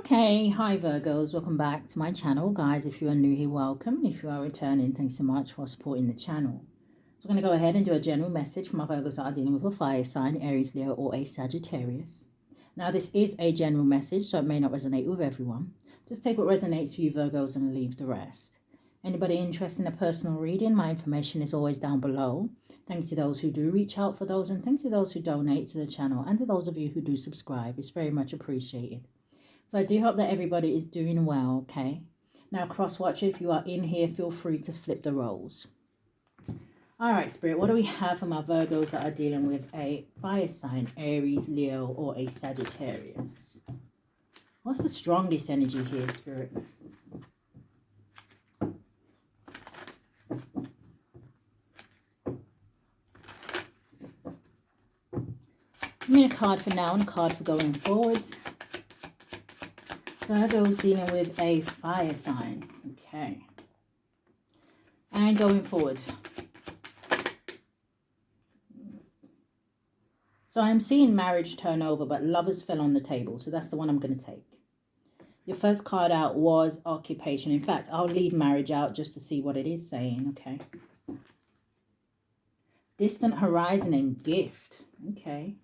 Okay, hi Virgos, welcome back to my channel. Guys, if you are new here, welcome. If you are returning, thanks so much for supporting the channel. So I'm going to go ahead and do a general message for my Virgos that are dealing with a fire sign, Aries, Leo, or a Sagittarius. Now, this is a general message, so it may not resonate with everyone. Just take what resonates for you, Virgos, and leave the rest. Anybody interested in a personal reading, my information is always down below. Thanks to those who do reach out for those, and thanks to those who donate to the channel, and to those of you who do subscribe. It's very much appreciated. So I do hope that everybody is doing well, okay? Now, cross-watcher, if you are in here, feel free to flip the roles. All right, Spirit, what do we have for my Virgos that are dealing with a fire sign, Aries, Leo, or a Sagittarius? What's the strongest energy here, Spirit? Give me a card for now and a card for going forward. Virgo's dealing with a fire sign. Okay. And going forward. So I'm seeing marriage turnover, but lovers fell on the table. So that's the one I'm going to take. Your first card out was occupation. In fact, I'll leave marriage out just to see what it is saying. Okay. Distant horizon and gift. Okay.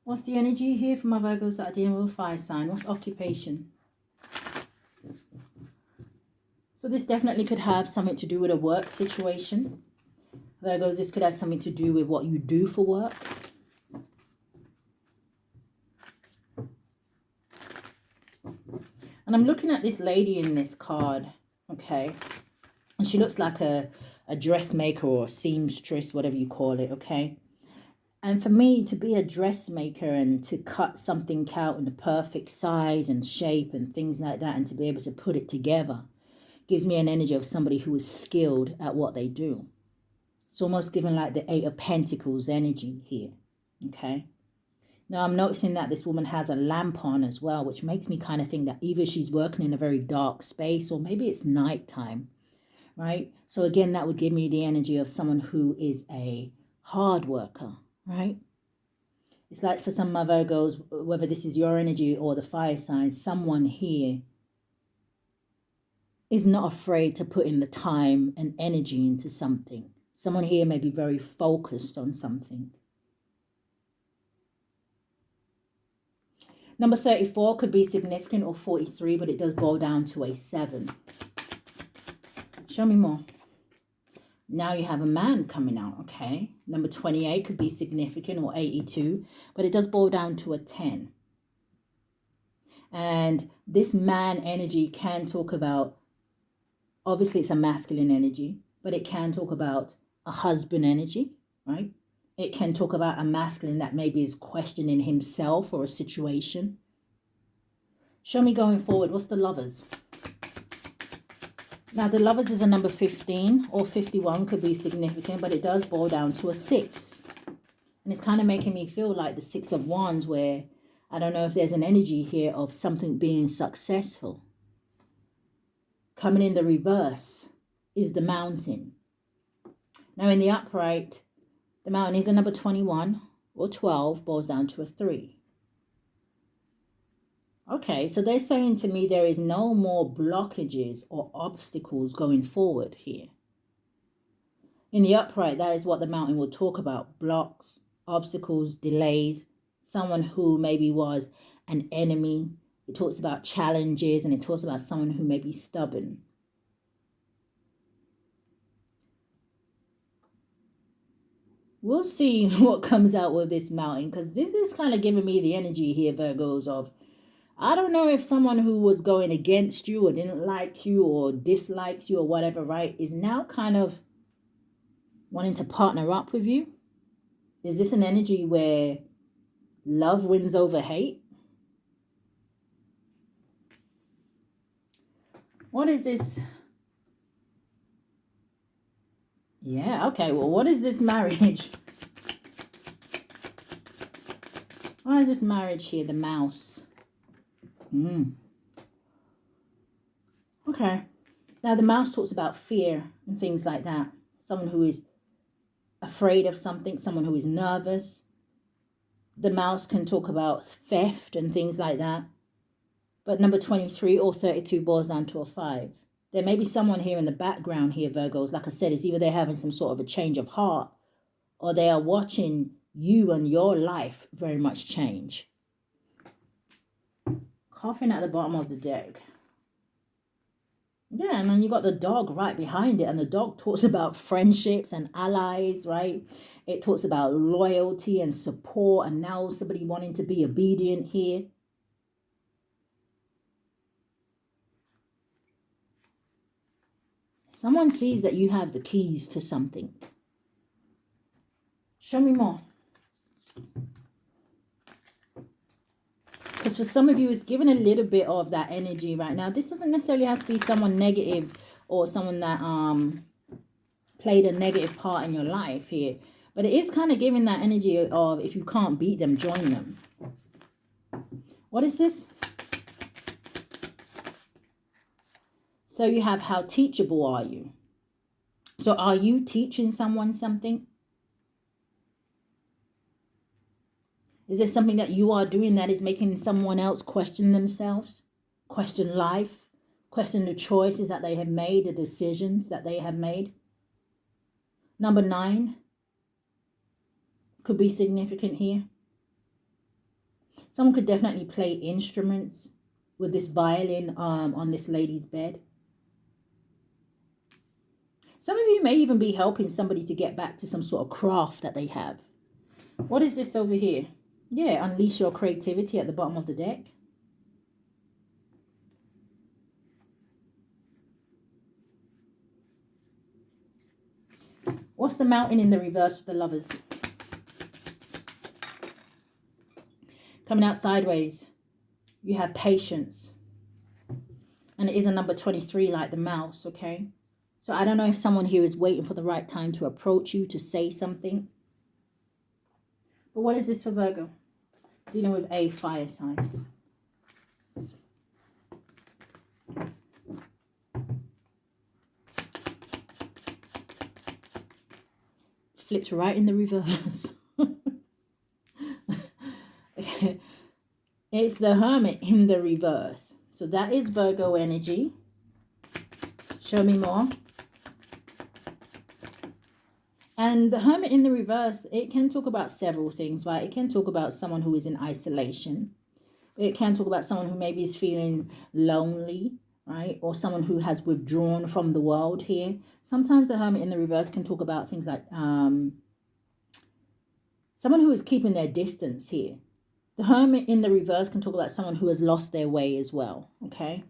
What's the energy here for my Virgos that are dealing with a fire sign? What's occupation? So this definitely could have something to do with a work situation. Virgos, this could have something to do with what you do for work. And I'm looking at this lady in this card, okay? And she looks like a dressmaker or seamstress, whatever you call it, okay? And for me, to be a dressmaker and to cut something out in the perfect size and shape and things like that, and to be able to put it together, gives me an energy of somebody who is skilled at what they do. It's almost given like the Eight of Pentacles energy here, okay? Now, I'm noticing that this woman has a lamp on as well, which makes me kind of think that either she's working in a very dark space or maybe it's nighttime, right? So again, that would give me the energy of someone who is a hard worker, right? It's like for some of my Virgos, whether this is your energy or the fire sign, someone here is not afraid to put in the time and energy into something. Someone here may be very focused on something. Number 34 could be significant, or 43, but it does boil down to a 7. Show me more. Now you have a man coming out, okay? Number 28 could be significant, or 82, but it does boil down to a 10. And this man energy can talk about, obviously it's a masculine energy, but it can talk about a husband energy, right? It can talk about a masculine that maybe is questioning himself or a situation. Show me going forward. What's the lovers? Now, the lovers is a number 15 or 51, could be significant, but it does boil down to a 6. And it's kind of making me feel like the 6 of Wands, where I don't know if there's an energy here of something being successful. Coming in the reverse is the Mountain. Now, in the upright, the Mountain is a number 21 or 12, boils down to a 3. Okay, so they're saying to me there is no more blockages or obstacles going forward here. In the upright, that is what the Mountain will talk about. Blocks, obstacles, delays, someone who maybe was an enemy. It talks about challenges, and it talks about someone who may be stubborn. We'll see what comes out with this Mountain, because this is kind of giving me the energy here, Virgos, of I don't know if someone who was going against you or didn't like you or dislikes you or whatever, right, is now kind of wanting to partner up with you. Is this an energy where love wins over hate? What is this? Yeah, okay, well, what is this marriage? Why is this marriage here? The mouse. Okay. Now, the mouse talks about fear and things like that. Someone who is afraid of something, someone who is nervous. The mouse can talk about theft and things like that. But number 23 or 32 boils down to a 5. There may be someone here in the background here, Virgos. Like I said, it's either they're having some sort of a change of heart, or they are watching you and your life very much change. Coughing at the bottom of the deck. Yeah, and then you got the dog right behind it. And the dog talks about friendships and allies, right? It talks about loyalty and support. And now somebody wanting to be obedient here. Someone sees that you have the keys to something. Show me more. Because for some of you, it's given a little bit of that energy right now. This doesn't necessarily have to be someone negative or someone that played a negative part in your life here. But it is kind of giving that energy of, if you can't beat them, join them. What is this? So you have, how teachable are you? So are you teaching someone something? Is there something that you are doing that is making someone else question themselves, question life, question the choices that they have made, the decisions that they have made? Number 9 could be significant here. Someone could definitely play instruments with this violin on this lady's bed. Some of you may even be helping somebody to get back to some sort of craft that they have. What is this over here? Yeah, unleash your creativity at the bottom of the deck. What's the mountain in the reverse with the Lovers? Coming out sideways, you have patience. And it is a number 23 like the mouse, okay? So I don't know if someone here is waiting for the right time to approach you, to say something. But what is this for Virgo? Dealing with a fire sign. Flipped right in the reverse. It's the Hermit in the reverse. So that is Virgo energy. Show me more. And the Hermit in the reverse, it can talk about several things, right? It can talk about someone who is in isolation. It can talk about someone who maybe is feeling lonely, right? Or someone who has withdrawn from the world here. Sometimes the Hermit in the reverse can talk about things like someone who is keeping their distance here. The Hermit in the reverse can talk about someone who has lost their way as well, okay?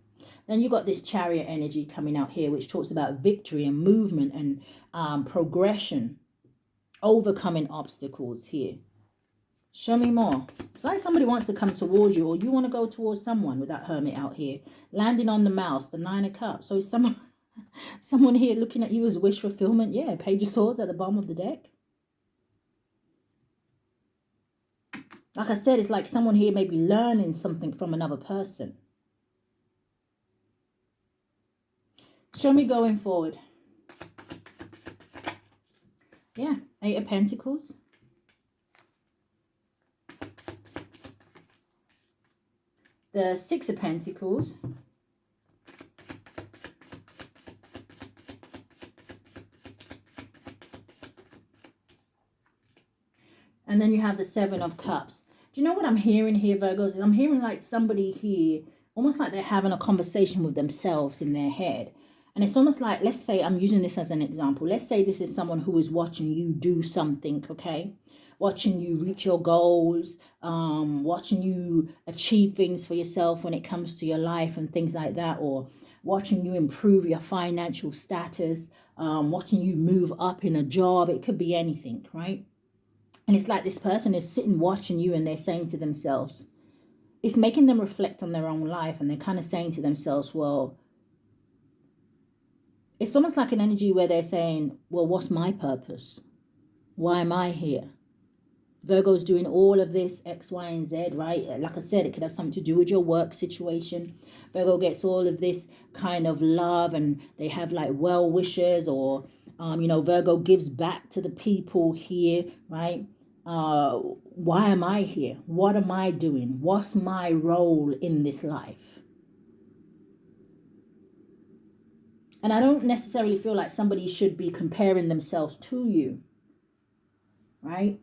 Then you got this Chariot energy coming out here, which talks about victory and movement and progression, overcoming obstacles here. Show me more. It's like somebody wants to come towards you, or you want to go towards someone with that Hermit out here. Landing on the mouse, the 9 of Cups. So is someone here looking at you as wish fulfillment. Yeah, Page of Swords at the bottom of the deck. Like I said, it's like someone here may be learning something from another person. Show me going forward. Yeah, 8 of Pentacles. The 6 of Pentacles. And then you have the 7 of Cups. Do you know what I'm hearing here, Virgos? I'm hearing like somebody here, almost like they're having a conversation with themselves in their head. And it's almost like, let's say, I'm using this as an example. Let's say this is someone who is watching you do something, okay? Watching you reach your goals, watching you achieve things for yourself when it comes to your life and things like that, or watching you improve your financial status, watching you move up in a job. It could be anything, right? And it's like this person is sitting watching you and they're saying to themselves, it's making them reflect on their own life, and they're kind of saying to themselves, well, it's almost like an energy where they're saying, well, what's my purpose? Why am I here? Virgo's doing all of this X, Y, and Z, right? Like I said, it could have something to do with your work situation. Virgo gets all of this kind of love, and they have like well wishers, or, Virgo gives back to the people here, right? Why am I here? What am I doing? What's my role in this life? And I don't necessarily feel like somebody should be comparing themselves to you, right?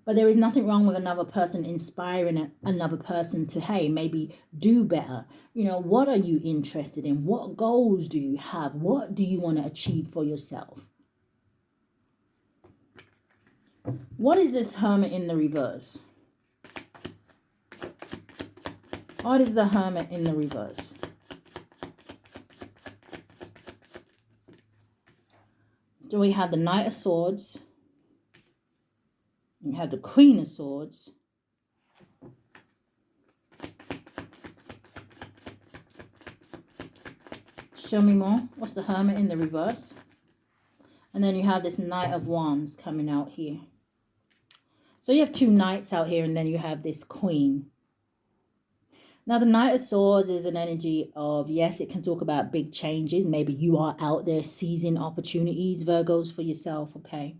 But there is nothing wrong with another person inspiring another person to, hey, maybe do better. You know, what are you interested in? What goals do you have? What do you want to achieve for yourself? What is this Hermit in the reverse? What is the Hermit in the reverse? So we have the Knight of Swords. We have the Queen of Swords. Show me more. What's the Hermit in the reverse? And then you have this Knight of Wands coming out here. So you have two knights out here, and then you have this Queen. Now, the Knight of Swords is an energy of, yes, it can talk about big changes. Maybe you are out there seizing opportunities, Virgos, for yourself, okay?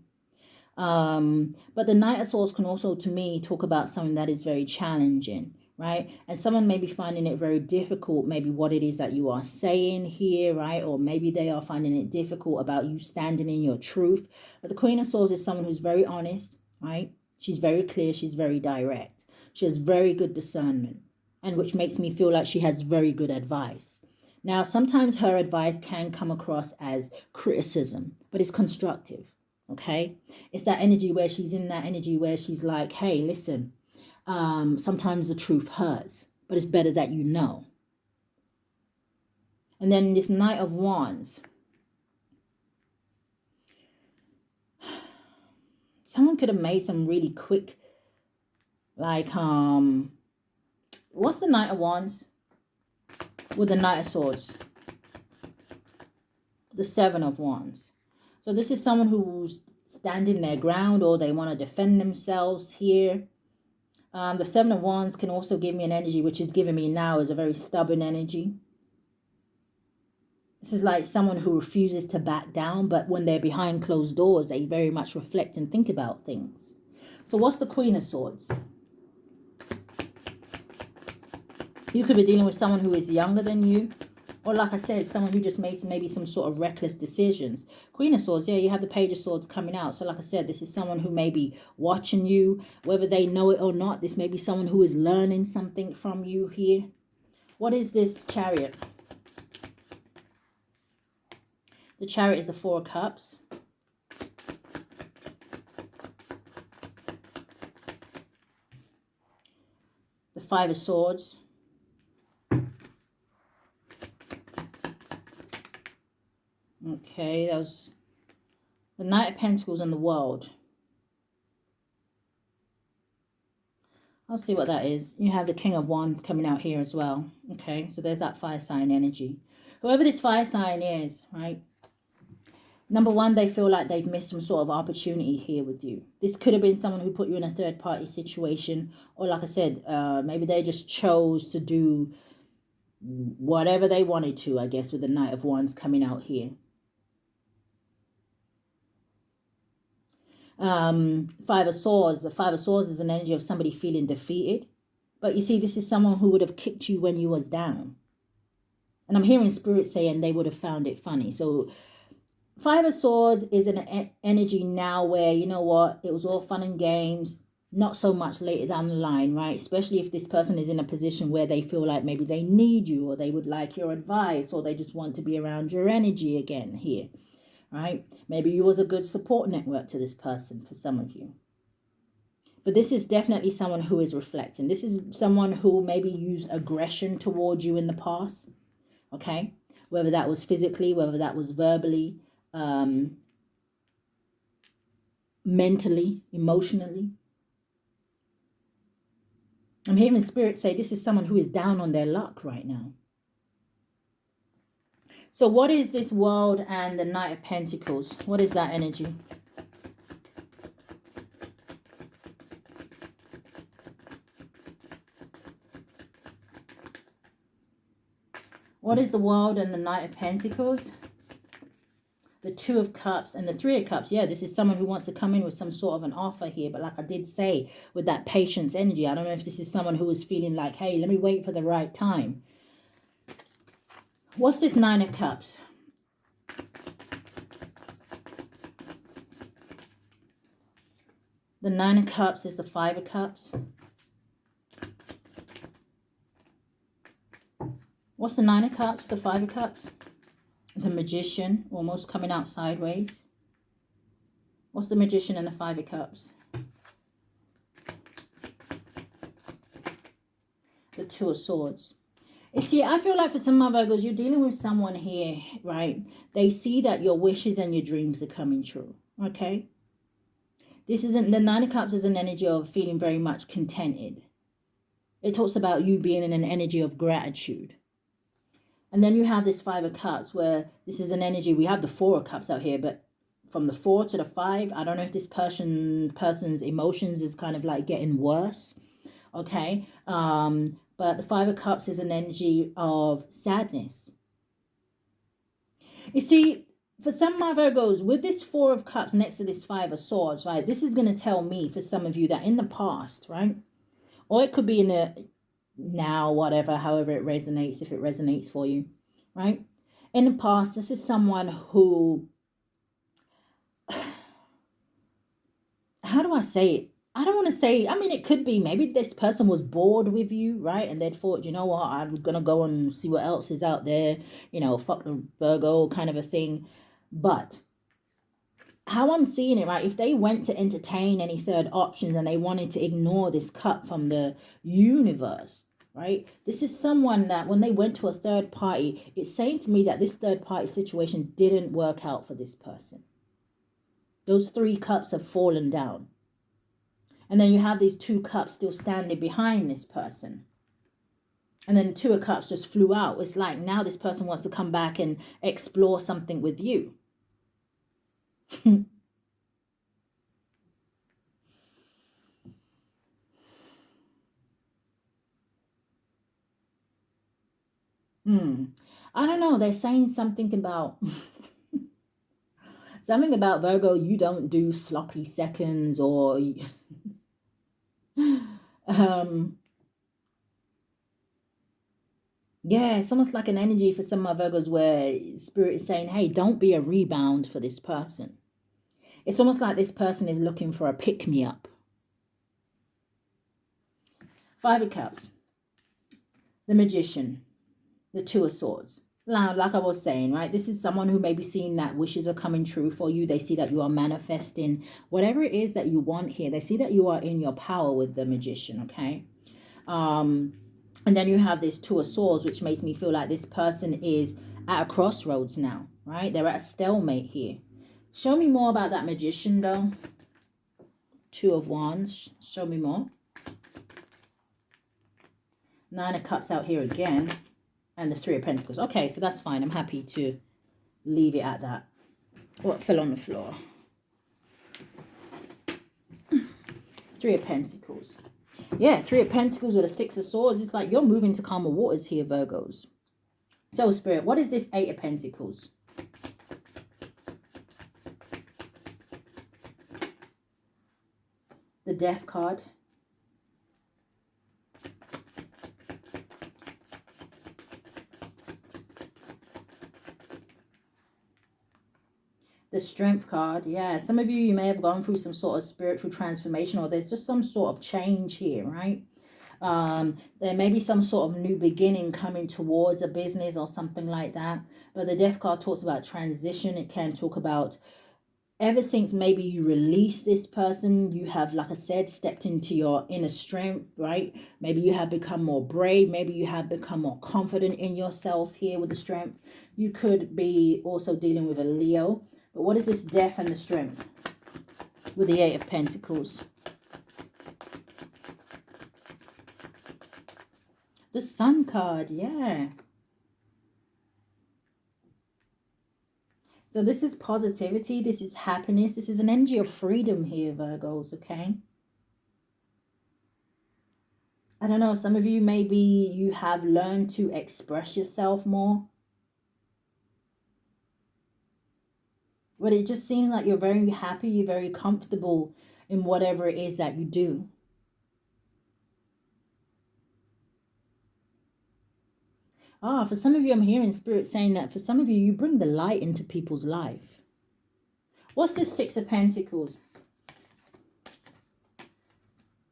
But the Knight of Swords can also, to me, talk about something that is very challenging, right? And someone may be finding it very difficult, maybe what it is that you are saying here, right? Or maybe they are finding it difficult about you standing in your truth. But the Queen of Swords is someone who's very honest, right? She's very clear. She's very direct. She has very good discernment, and which makes me feel like she has very good advice. Now, sometimes her advice can come across as criticism, but it's constructive. Okay, it's that energy where she's in that energy where she's like, hey, listen, sometimes the truth hurts, but it's better that you know. And then this Knight of Wands. Someone could have made some really quick, like, what's the Knight of Wands with the Knight of Swords? The Seven of Wands. So this is someone who's standing their ground, or they want to defend themselves here. The Seven of Wands can also give me an energy, which is giving me now is a very stubborn energy. This is like someone who refuses to back down, but when they're behind closed doors, they very much reflect and think about things. So what's the Queen of Swords? You could be dealing with someone who is younger than you. Or like I said, someone who just made maybe some sort of reckless decisions. Queen of Swords, yeah, you have the Page of Swords coming out. So like I said, this is someone who may be watching you, whether they know it or not. This may be someone who is learning something from you here. What is this Chariot? The Chariot is the Four of Cups. The Five of Swords. Okay, that was the Knight of Pentacles and the World. I'll see what that is. You have the King of Wands coming out here as well. Okay, so there's that fire sign energy. Whoever this fire sign is, right? Number one, they feel like they've missed some sort of opportunity here with you. This could have been someone who put you in a third-party situation. Or like I said, maybe they just chose to do whatever they wanted to, I guess, with the Knight of Wands coming out here. Five of Swords. The Five of Swords is an energy of somebody feeling defeated. But you see, this is someone who would have kicked you when you was down. And I'm hearing Spirit saying they would have found it funny. So Five of Swords is an energy now where, you know what, it was all fun and games. Not so much later down the line, right? Especially if this person is in a position where they feel like maybe they need you, or they would like your advice, or they just want to be around your energy again here. Right? Maybe you was a good support network to this person for some of you. But this is definitely someone who is reflecting. This is someone who maybe used aggression towards you in the past. Okay? Whether that was physically, whether that was verbally, mentally, emotionally. I'm hearing Spirit say this is someone who is down on their luck right now. So what is this World and the Knight of Pentacles? What is that energy? What is the World and the Knight of Pentacles? The Two of Cups and the Three of Cups. Yeah, this is someone who wants to come in with some sort of an offer here. But like I did say, with that patience energy, I don't know if this is someone who is feeling like, hey, let me wait for the right time. What's this Nine of Cups? The Nine of Cups is the Five of Cups. What's the Nine of Cups, the Five of Cups? The Magician, almost coming out sideways. What's the Magician and the Five of Cups? The Two of Swords. You see, I feel like for some of my Virgos, you're dealing with someone here, right? They see that your wishes and your dreams are coming true, okay? This isn't, the Nine of Cups is an energy of feeling very much contented. It talks about you being in an energy of gratitude. And then you have this Five of Cups where this is an energy, we have the Four of Cups out here, but from the 4 to the 5, I don't know if this person's emotions is kind of like getting worse, okay? But the Five of Cups is an energy of sadness. You see, for some of my Virgos, with this Four of Cups next to this Five of Swords, right, this is going to tell me, for some of you, that in the past, right, or it could be in the now, whatever, however it resonates, if it resonates for you, right? In the past, this is someone who, how do I say it? I don't want to say, I mean, it could be maybe this person was bored with you, right? And they thought, you know what, I'm going to go and see what else is out there, you know, fuck the Virgo kind of a thing. But how I'm seeing it, right, if they went to entertain any third options and they wanted to ignore this cup from the universe, right, this is someone that when they went to a third party, it's saying to me that this third party situation didn't work out for this person. Those 3 cups have fallen down. And then you have these 2 cups still standing behind this person. And then 2 of Cups just flew out. It's like now this person wants to come back and explore something with you. I don't know. They're saying something about something about Virgo. You don't do sloppy seconds or yeah, it's almost like an energy for some of my Virgos where Spirit is saying, hey, don't be a rebound for this person. It's almost like this person is looking for a pick-me-up. 5 of Cups. The Magician. The Two of Swords. Now, like I was saying, right, this is someone who may be seeing that wishes are coming true for you. They see that you are manifesting whatever it is that you want here. They see that you are in your power with the Magician, okay? And then you have this Two of Swords, which makes me feel like this person is at a crossroads now, right? They're at a stalemate here. Show me more about that Magician, though. Two of Wands. Show me more. 9 of Cups out here again. And the 3 of Pentacles. Okay, so that's fine. I'm happy to leave it at that. What fell on the floor? 3 of Pentacles. Yeah, 3 of Pentacles with a 6 of Swords. It's like you're moving to calmer waters here, Virgos. So, Spirit, what is this 8 of Pentacles? The Death card. The Strength card. Yeah, some of you may have gone through some sort of spiritual transformation, or there's just some sort of change here, right? There may be some sort of new beginning coming towards a business or something like that. But the Death card talks about transition. It can talk about ever since maybe you release this person, you have, like I said, stepped into your inner strength, right? Maybe you have become more brave. Maybe you have become more confident in yourself here with the Strength. You could be also dealing with a Leo. But what is this Death and the Strength with the 8 of Pentacles? The Sun card, yeah. So this is positivity. This is happiness. This is an energy of freedom here, Virgos, okay? I don't know. Some of you, maybe you have learned to express yourself more. But it just seems like you're very happy, you're very comfortable in whatever it is that you do. For some of you, I'm hearing Spirit saying that for some of you, you bring the light into people's life. What's the Six of Pentacles?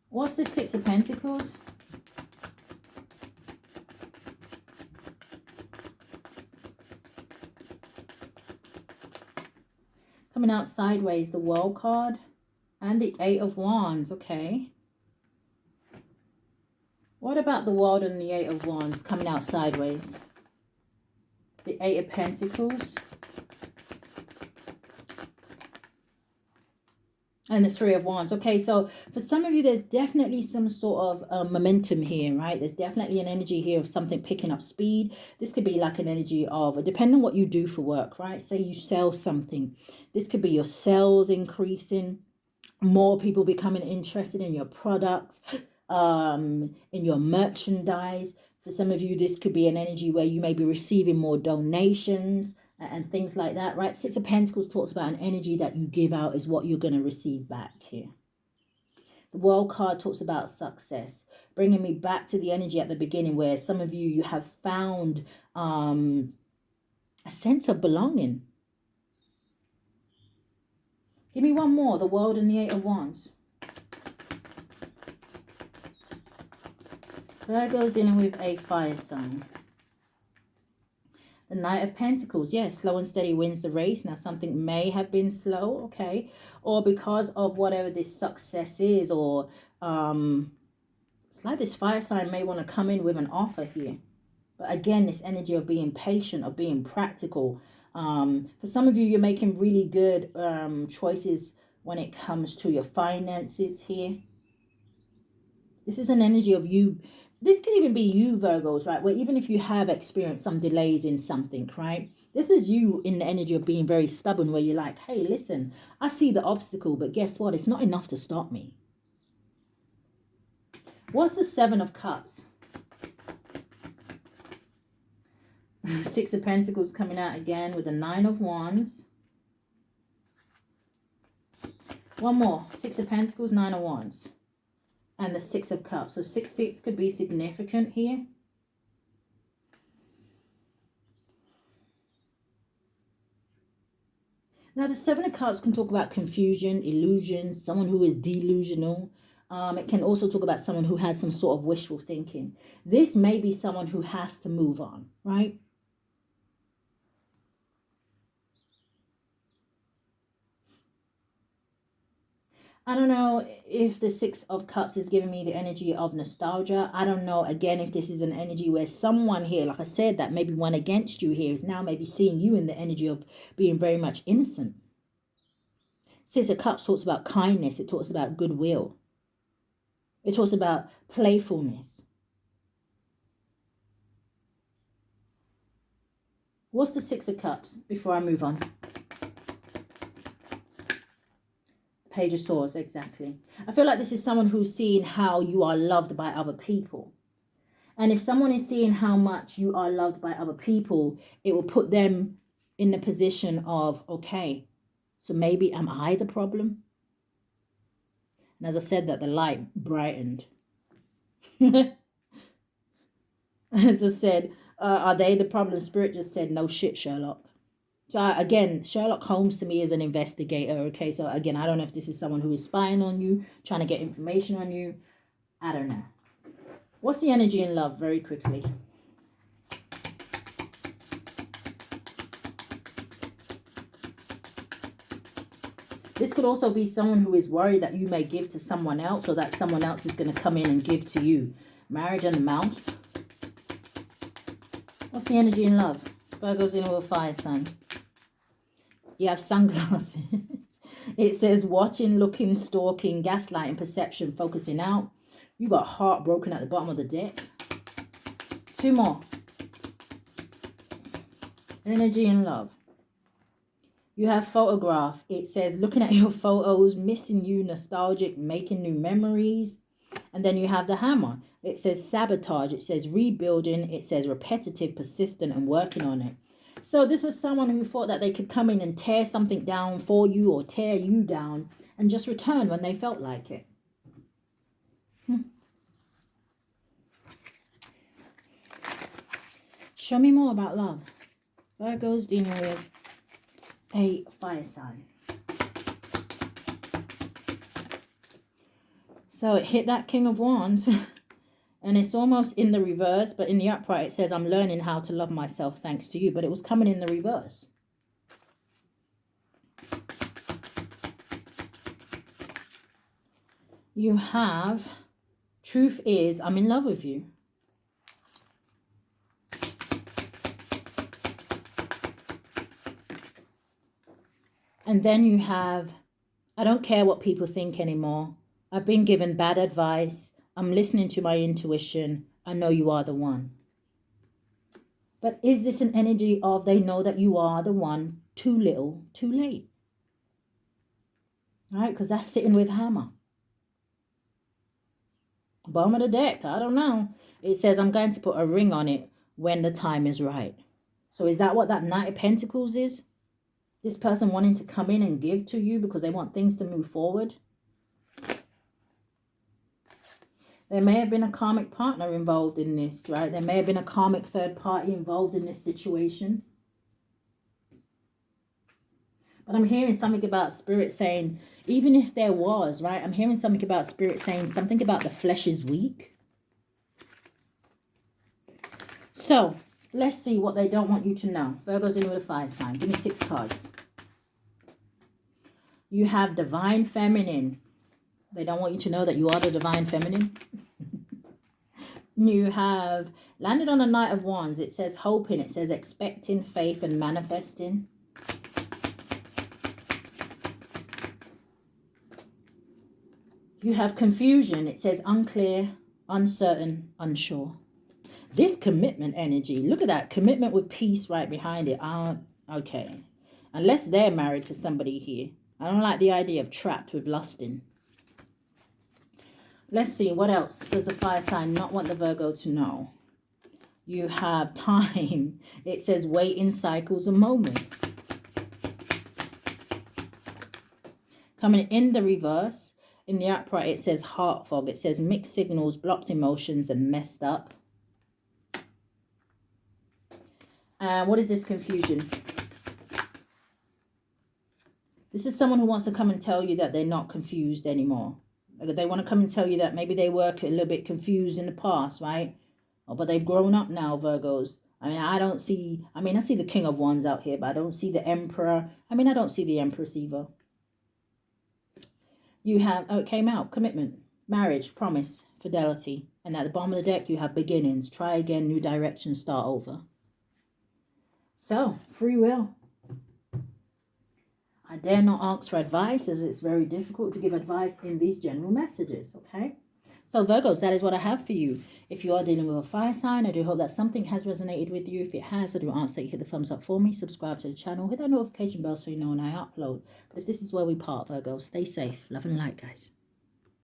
What's the Six of Pentacles? Coming out sideways, the World card and the Eight of Wands. Okay. What about the World and the Eight of Wands coming out sideways? The Eight of Pentacles. And the Three of Wands. Okay, so for some of you, there's definitely some sort of momentum here, right? There's definitely an energy here of something picking up speed. This could be like an energy of, depending on what you do for work, right? Say you sell something. This could be your sales increasing, more people becoming interested in your products, in your merchandise. For some of you, this could be an energy where you may be receiving more donations and things like that, right? Six of Pentacles talks about an energy that you give out is what you're going to receive back here. The World card talks about success, bringing me back to the energy at the beginning where some of you have found a sense of belonging. Give me one more, the World and the Eight of Wands. Virgo's dealing with a fire sign. The Knight of Pentacles, yes, slow and steady wins the race. Now, something may have been slow, okay, or because of whatever this success is, or it's like this fire sign may want to come in with an offer here. But again, this energy of being patient, of being practical. For some of you, you're making really good choices when it comes to your finances here. This is an energy of you. This could even be you, Virgos, right? Where even if you have experienced some delays in something, right? This is you in the energy of being very stubborn where you're like, hey, listen, I see the obstacle, but guess what? It's not enough to stop me. What's the Seven of Cups? Six of Pentacles coming out again with the Nine of Wands. One more. Six of Pentacles, Nine of Wands. And the Six of Cups. So 6 could be significant here. Now, the Seven of Cups can talk about confusion, illusion, someone who is delusional. It can also talk about someone who has some sort of wishful thinking. This may be someone who has to move on, right? I don't know if the Six of Cups is giving me the energy of nostalgia. I don't know, again, if this is an energy where someone here, like I said, that maybe went against you here is now maybe seeing you in the energy of being very much innocent. Six of Cups talks about kindness. It talks about goodwill. It talks about playfulness. What's the Six of Cups before I move on? Page of Swords, exactly. I feel like this is someone who's seeing how you are loved by other people. And if someone is seeing how much you are loved by other people, it will put them in the position of, okay, so maybe am I the problem? And as I said that, the light brightened. As I said, are they the problem? Spirit just said, no shit, Sherlock. So again, Sherlock Holmes to me is an investigator, okay? So again, I don't know if this is someone who is spying on you, trying to get information on you. I don't know. What's the energy in love? Very quickly. This could also be someone who is worried that you may give to someone else or that someone else is going to come in and give to you. Marriage and the mouse. What's the energy in love? Virgo's in with a fire sign. You have sunglasses. It says watching, looking, stalking, gaslighting, perception, focusing out. You got heartbroken at the bottom of the deck. Two more. Energy in love. You have photograph. It says looking at your photos, missing you, nostalgic, making new memories. And then you have the hammer. It says sabotage. It says rebuilding. It says repetitive, persistent, and working on it. So this is someone who thought that they could come in and tear something down for you or tear you down and just return when they felt like it. Show me more about love. Virgo's dealing with a fire sign. So it hit that King of Wands. And it's almost in the reverse. But in the upright it says, I'm learning how to love myself thanks to you. But it was coming in the reverse. You have, truth is, I'm in love with you. And then you have, I don't care what people think anymore. I've been given bad advice. I'm listening to my intuition. I know you are the one. But is this an energy of they know that you are the one, too little, too late? All right, because that's sitting with hammer. Bottom of the deck, I don't know. It says I'm going to put a ring on it when the time is right. So is that what that Knight of Pentacles is? This person wanting to come in and give to you because they want things to move forward. There may have been a karmic partner involved in this, right? There may have been a karmic third party involved in this situation. But I'm hearing something about Spirit saying, even if there was, right? I'm hearing something about Spirit saying something about the flesh is weak. So, let's see what they don't want you to know. Virgo's in with a fire sign. Give me 6 cards. You have Divine Feminine. They don't want you to know that you are the Divine Feminine. You have landed on a Knight of Wands. It says hoping. It says expecting, faith, and manifesting. You have confusion. It says unclear, uncertain, unsure. This commitment energy. Look at that. Commitment with peace right behind it. Okay. Unless they're married to somebody here. I don't like the idea of trapped with lusting. Let's see. What else does the fire sign not want the Virgo to know? You have time. It says wait in cycles and moments. Coming in the reverse. In the upright, it says heart fog. It says mixed signals, blocked emotions, and messed up. And what is this confusion? This is someone who wants to come and tell you that they're not confused anymore. They want to come and tell you that maybe they were a little bit confused in the past, right? Oh, but they've grown up now, Virgos. I mean, I see the King of Wands out here, but I don't see the Emperor. I don't see the Empress either. You have, it came out, commitment, marriage, promise, fidelity. And at the bottom of the deck, you have beginnings. Try again, new direction, start over. So, free will. I dare not ask for advice as it's very difficult to give advice in these general messages, okay? So, Virgos, that is what I have for you. If you are dealing with a fire sign, I do hope that something has resonated with you. If it has, I do ask that you hit the thumbs up for me, subscribe to the channel, hit that notification bell so you know when I upload. But if this is where we part, Virgos, stay safe. Love and light, guys.